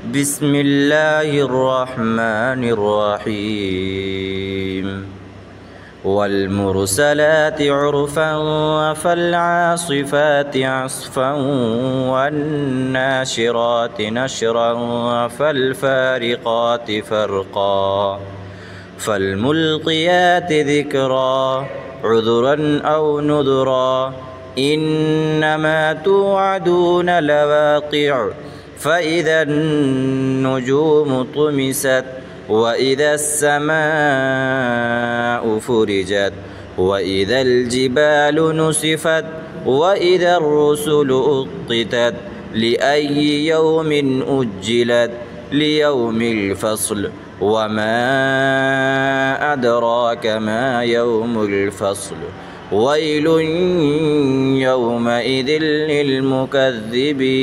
بسم الله الرحمن الرحيم والمرسلات عرفا فالعاصفات عصفا والناشرات نشرا فالفارقات فرقا فالملقيات ذكرا عذرا أو نذرا إنما توعدون لواقع فإذا النجوم طمست وإذا السماء فرجت وإذا الجبال نسفت وإذا الرسل أقتت لأي يوم أجلت ليوم الفصل وما أدراك ما يوم الفصل ويل يومئذ للمكذبين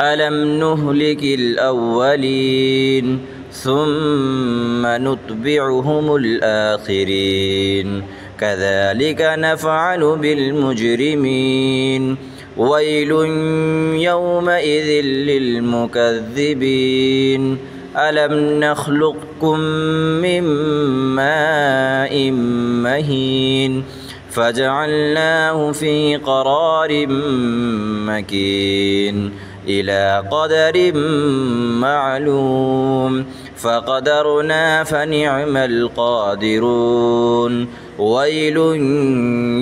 ألم نهلك الأولين ثم نتبعهم الآخرين كذلك نفعل بالمجرمين ويل يومئذ للمكذبين ألم نخلقكم من ماء مهين فجعلناه في قرار مكين إلى قدر معلوم فقدرنا فنعم القادرون ويل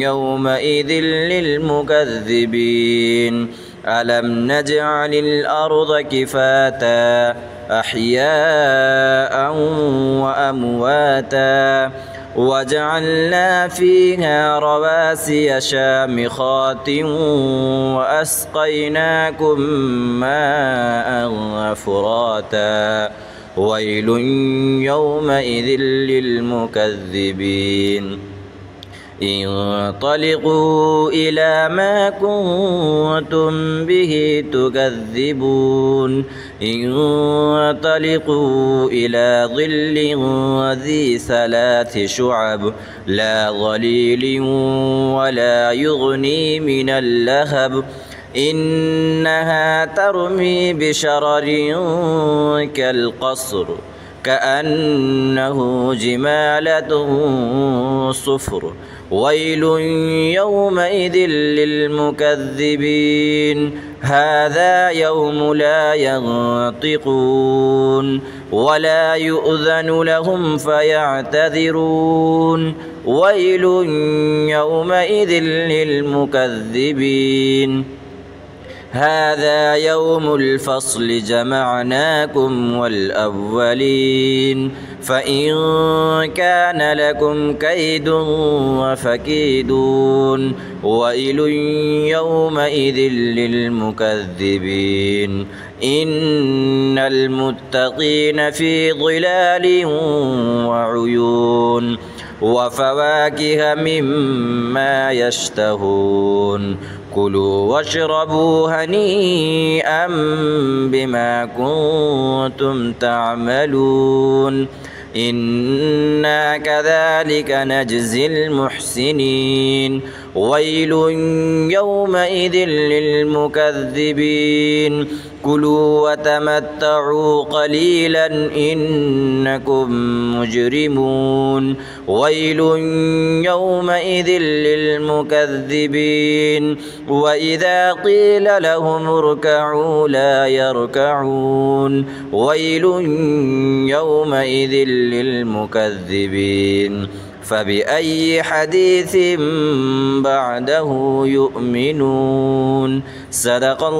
يومئذ للمكذبين ألم نجعل الأرض كفاتا أحياء وأمواتا وجعلنا فيها رواسي شامخات وأسقيناكم ماء فراتا ويل يومئذ للمكذبين انطلقوا إلى ما كنتم به تكذبون انطلقوا إلى ظل ذي 3 شعب لا ظليل ولا يغني من اللهب إنها ترمي بشرر كالقصر كأنه جمالة صفر ويل يومئذ للمكذبين هذا يوم لا ينطقون ولا يؤذن لهم فيعتذرون ويل يومئذ للمكذبين هذا يوم الفصل جمعناكم والأولين فإن كان لكم كيد فكيدون ويل يومئذ للمكذبين إن المتقين في ظلال وعيون وفواكه مما يشتهون كلوا واشربوا هنيئا بما كنتم تعملون إنا كذلك نجزي المحسنين ويل يومئذ للمكذبين كلوا وتمتعوا قليلا إنكم مجرمون ويل يومئذ للمكذبين وإذا قيل لهم اركعوا لا يركعون ويل يومئذ للمكذبين فبأي حديث بعده يؤمنون صدق الله